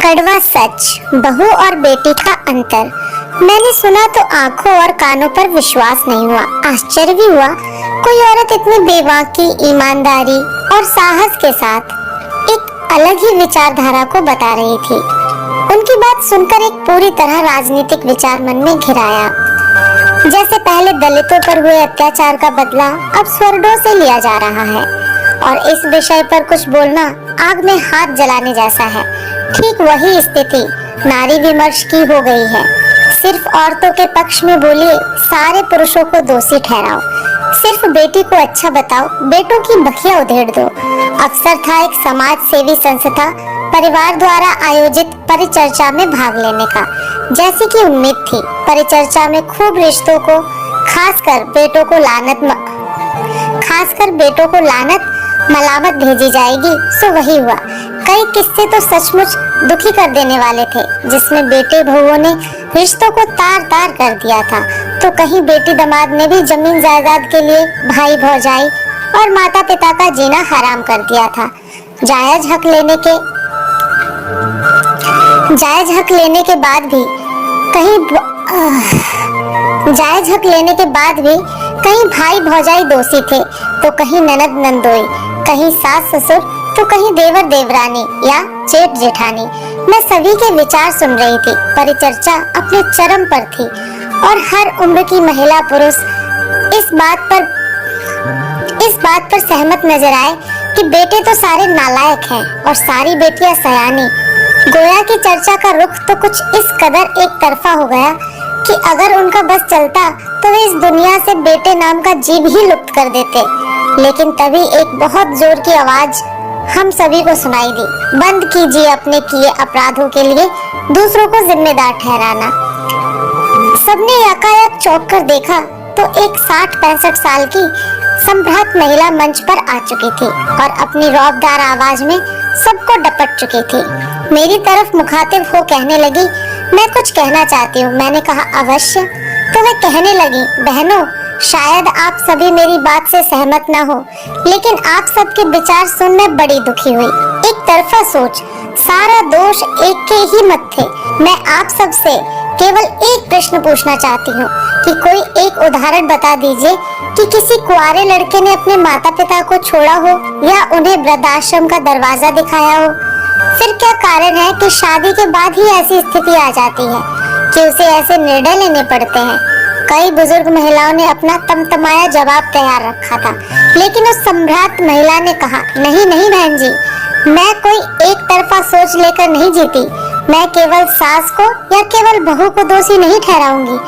कड़वा सच, बहू और बेटी का अंतर। मैंने सुना तो आंखों और कानों पर विश्वास नहीं हुआ। आश्चर्य भी हुआ, कोई औरत इतनी बेबाकी, ईमानदारी और साहस के साथ एक अलग ही विचारधारा को बता रही थी। उनकी बात सुनकर एक पूरी तरह राजनीतिक विचार मन में घिर आया। जैसे पहले दलितों पर हुए अत्याचार का बदला अब स्वर्णों से लिया जा रहा है, और इस विषय पर कुछ बोलना आग में हाथ जलाने जैसा है। ठीक वही स्थिति नारी विमर्श की हो गई है। सिर्फ औरतों के पक्ष में बोलिए, सारे पुरुषों को दोषी ठहराओ। सिर्फ बेटी को अच्छा बताओ, बेटों की बखिया उधेड़ दो। अवसर था एक समाज सेवी संस्था परिवार द्वारा आयोजित परिचर्चा में भाग लेने का। जैसी कि उम्मीद थी, परिचर्चा में खूब रिश्तों को, खासकर बेटों को लानत मलामत भेजी जाएगी। सो वही हुआ। कई किस्से तो सचमुच दुखी कर देने वाले थे, जिसमें बेटे बहुओं ने रिश्तों को तार तार कर दिया था, तो कहीं बेटी दामाद ने भी जमीन जायदाद के लिए भाई भौजाई और माता पिता का जीना हराम कर दिया था। जायज हक लेने के बाद भी कहीं भाई भौजाई दोषी थे, तो कहीं ननद नंदोई, कहीं सास ससुर, तो कहीं देवर देवरानी या जेठ जेठानी। मैं सभी के विचार सुन रही थी। परिचर्चा अपने चरम पर थी और हर उम्र की महिला पुरुष इस बात पर सहमत नजर आए कि बेटे तो सारे नालायक हैं और सारी बेटियां सयानी। गोया की चर्चा का रुख तो कुछ इस कदर एक तरफा हो गया कि अगर उनका बस चलता तो वे इस दुनिया से बेटे नाम का जीव ही लुप्त कर देते। लेकिन तभी एक बहुत जोर की आवाज हम सभी को सुनाई दी, बंद कीजिए अपने किए अपराधों के लिए दूसरों को जिम्मेदार ठहराना। सबने यकायक चौंक कर देखा तो एक 60-65 साल की संभ्रात महिला मंच पर आ चुकी थी और अपनी रौबदार आवाज में सबको डपट चुकी थी। मेरी तरफ मुखातिब हो कहने लगी, मैं कुछ कहना चाहती हूँ। मैंने कहा, अवश्य। तो वे कहने लगी, बहनों, शायद आप सभी मेरी बात से सहमत न हो, लेकिन आप सबके विचार सुन मैं बड़ी दुखी हुई। एक तरफा सोच, सारा दोष एक के ही मत थे। मैं आप सब से केवल एक प्रश्न पूछना चाहती हूँ कि कोई एक उदाहरण बता दीजिए कि किसी कुंवारे लड़के ने अपने माता पिता को छोड़ा हो या उन्हें वृद्धाश्रम का दरवाजा दिखाया हो। फिर क्या कारण है कि शादी के बाद ही ऐसी स्थिति आ जाती है कि उसे ऐसे निर्णय लेने पड़ते हैं। कई बुजुर्ग महिलाओं ने अपना तमतमाया जवाब तैयार रखा था, लेकिन उस सम्राट महिला ने कहा, नहीं नहीं बहन जी, मैं कोई एक तरफा सोच लेकर नहीं जीती। मैं केवल सास को या केवल बहू को दोषी नहीं ठहराऊंगी।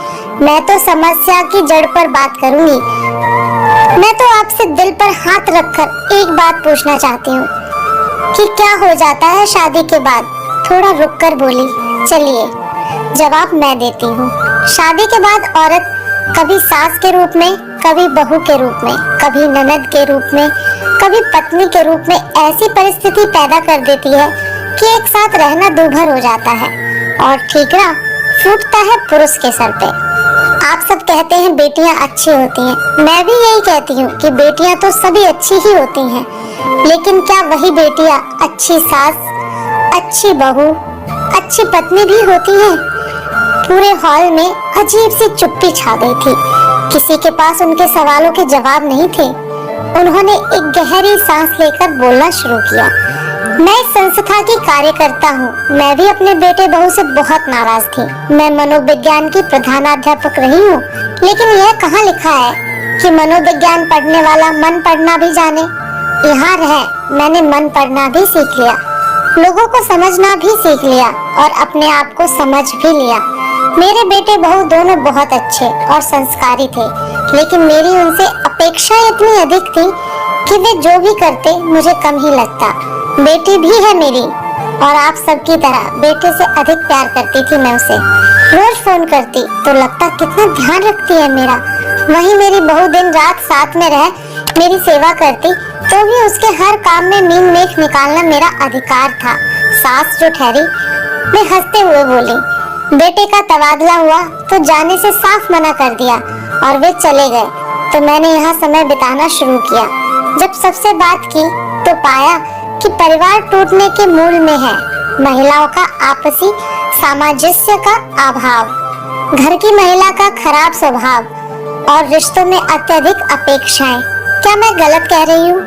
मैं तो समस्या की जड़ पर बात करूंगी। मैं तो आपसे दिल पर हाथ रखकर एक बात पूछना चाहती हूँ कि क्या हो जाता है शादी के बाद। थोड़ा रुककर बोली, चलिए जवाब मैं देती हूँ। शादी के बाद औरत कभी सास के रूप में, कभी बहू के रूप में, कभी ननद के रूप में, कभी पत्नी के रूप में ऐसी परिस्थिति पैदा कर देती है कि एक साथ रहना दूभर हो जाता है और ठीकरा फूटता है पुरुष के सर पे। आप सब कहते हैं बेटियां अच्छी होती हैं। मैं भी यही कहती हूँ कि बेटियां तो सभी अच्छी ही होती हैं, लेकिन क्या वही बेटियां अच्छी सास, अच्छी बहू, अच्छी पत्नी भी होती हैं? पूरे हॉल में अजीब सी चुप्पी छा गई थी। किसी के पास उनके सवालों के जवाब नहीं थे। उन्होंने एक गहरी सांस लेकर बोलना शुरू किया। मैं इस संस्था की कार्यकर्ता हूँ। मैं भी अपने बेटे बहू से बहुत नाराज थी। मैं मनोविज्ञान की प्रधानाध्यापक रही हूँ, लेकिन यह कहाँ लिखा है कि मनोविज्ञान पढ़ने वाला मन पढ़ना भी जाने। यहाँ रह मैंने मन पढ़ना भी सीख लिया, लोगों को समझना भी सीख लिया और अपने आप को समझ भी लिया। मेरे बेटे बहू दोनों बहुत अच्छे और संस्कारी थे, लेकिन मेरी उनसे अपेक्षा इतनी अधिक थी कि वे जो भी करते मुझे कम ही लगता। बेटी भी है मेरी और आप सबकी तरह बेटे से अधिक प्यार करती थी मैं उसे। रोज फोन करती तो लगता कितना ध्यान रखती है मेरा। वहीं मेरी बहू दिन रात साथ में रह मेरी सेवा करती, तो भी उसके हर काम में मीन मेख निकालना मेरा अधिकार था। सास जो ठहरी, मैं हंसते हुए बोली, बेटे का तबादला हुआ तो जाने से साफ मना कर दिया और वे चले गए, तो मैंने यहाँ समय बिताना शुरू किया। जब सबसे बात की तो पाया कि परिवार टूटने के मूल में है महिलाओं का आपसी सामंजस्य का अभाव, घर की महिला का खराब स्वभाव और रिश्तों में अत्यधिक अपेक्षाएं। क्या मैं गलत कह रही हूँ?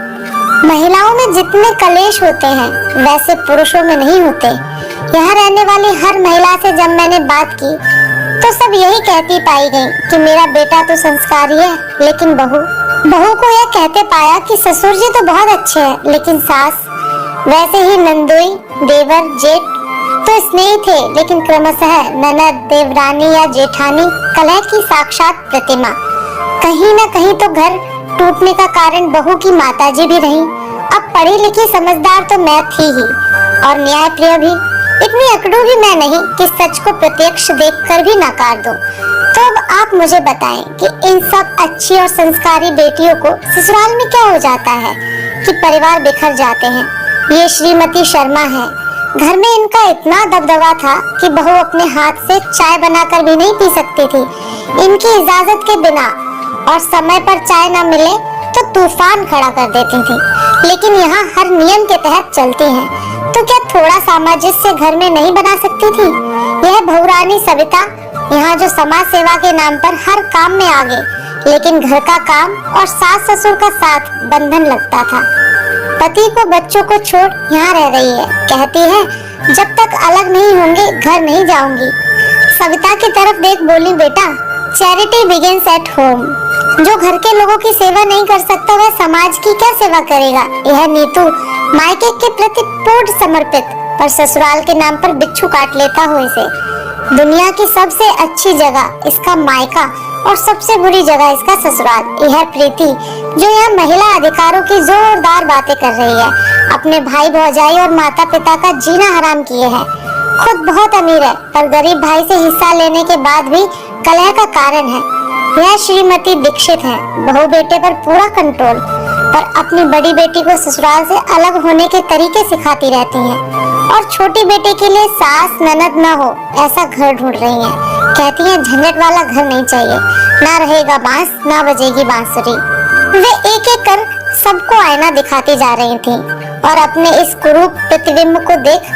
महिलाओं में जितने कलेश होते हैं वैसे पुरुषों में नहीं होते। यहाँ रहने वाली हर महिला से जब मैंने बात की तो सब यही कहती पाई गई कि मेरा बेटा तो संस्कारी है, लेकिन बहू को यह कहते पाया कि ससुर जी तो बहुत अच्छे हैं, लेकिन सास, वैसे ही नंदोई, देवर, जेठ तो स्नेही थे, लेकिन क्रमशः ननद, देवरानी या जेठानी कलह की साक्षात प्रतिमा। कहीं न कहीं तो घर टूटने का कारण बहू की माताजी भी रही। अब पढ़ी लिखी समझदार तो मैं थी ही और न्यायप्रिय भी, इतनी अकड़ू भी मैं नहीं कि सच को प्रत्यक्ष देखकर भी नकार दूं। तो अब आप मुझे बताएं कि इन सब अच्छी और संस्कारी बेटियों को ससुराल में क्या हो जाता है कि परिवार बिखर जाते हैं। ये श्रीमती शर्मा है, घर में इनका इतना दबदबा था कि बहू अपने हाथ से चाय बनाकर भी नहीं पी सकती थी इनकी इजाजत के बिना, और समय पर चाय न मिले तो तूफान खड़ा कर देती थी। लेकिन यहाँ हर नियम के तहत चलती हैं, तो क्या थोड़ा सामंजस्य घर में नहीं बना सकती थी? यह बहुरानी सविता यहाँ जो समाज सेवा के नाम पर हर काम में आगे, लेकिन घर का काम और सास ससुर का साथ बंधन लगता था। पति को बच्चों को छोड़ यहाँ रह रही है, कहती है जब तक अलग नहीं होंगे घर नहीं जाऊंगी। सविता की तरफ देख बोली, बेटा चैरिटी बिगिंस एट होम। जो घर के लोगों की सेवा नहीं कर सकता वह समाज की क्या सेवा करेगा। यह नीतू मायके के प्रति पूर्ण समर्पित, पर ससुराल के नाम पर बिच्छू काट लेता हो इसे। दुनिया की सबसे अच्छी जगह इसका मायका और सबसे बुरी जगह इसका ससुराल। यह प्रीति जो यहाँ महिला अधिकारों की जोरदार बातें कर रही है, अपने भाई भौजाई और माता पिता का जीना हराम किए है। खुद बहुत अमीर है, पर गरीब भाई से हिस्सा लेने के बाद भी कलह का कारण है। यह श्रीमती दीक्षित है, बहू बेटे पर पूरा कंट्रोल, पर अपनी बड़ी बेटी को ससुराल से अलग होने के तरीके सिखाती रहती हैं और छोटी बेटे के लिए सास ननद न हो ऐसा घर ढूंढ रही हैं। कहती हैं झंझट वाला घर नहीं चाहिए, ना रहेगा बांस ना बजेगी बांसुरी। वे एक एक कर सबको आईना दिखाती जा रही थी और अपने इस कुरूप प्रतिबिंब को देख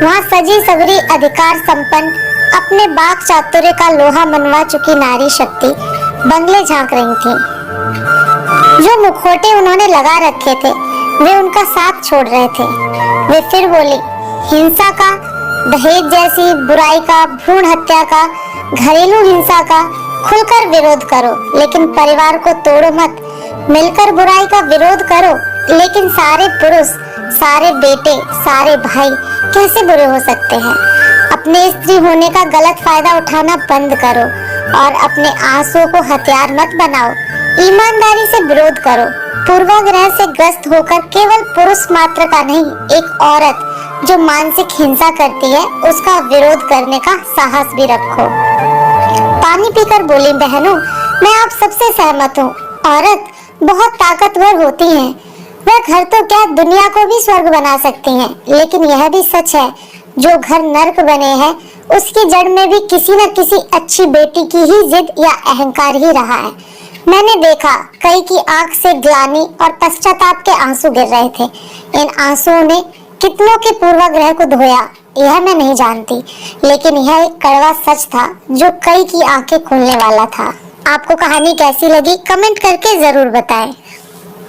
वहाँ सजी सवरी अधिकार संपन्न अपने बाग चातुर्य का लोहा मनवा चुकी नारी शक्ति बंगले झांक रही थी। जो मुखौटे उन्होंने लगा रखे थे वे उनका साथ छोड़ रहे थे। वे फिर बोली, हिंसा का, दहेज जैसी बुराई का, भ्रूण हत्या का, घरेलू हिंसा का खुलकर विरोध करो, लेकिन परिवार को तोड़ो मत। मिलकर बुराई का विरोध करो, लेकिन सारे पुरुष, सारे बेटे, सारे भाई कैसे बुरे हो सकते हैं। अपने स्त्री होने का गलत फायदा उठाना बंद करो और अपने आंसुओं को हथियार मत बनाओ। ईमानदारी से विरोध करो। पूर्वाग्रह से ग्रस्त होकर केवल पुरुष मात्र का नहीं, एक औरत जो मानसिक हिंसा करती है उसका विरोध करने का साहस भी रखो। पानी पीकर बोली, बहनों मैं आप सबसे सहमत हूँ। औरत बहुत ताकतवर होती हैं, वह घर तो क्या दुनिया को भी स्वर्ग बना सकती हैं। लेकिन यह भी सच है, जो घर नर्क बने हैं उसकी जड़ में भी किसी न किसी अच्छी बेटी की ही जिद या अहंकार ही रहा है। मैंने देखा कई की आंख से ग्लानि और पश्चाताप के आंसू गिर रहे थे। इन आंसुओं ने कितनों के पूर्वाग्रह को धोया यह मैं नहीं जानती, लेकिन यह एक कड़वा सच था जो कई की आंखें खोलने वाला था। आपको कहानी कैसी लगी कमेंट करके जरूर बताएं।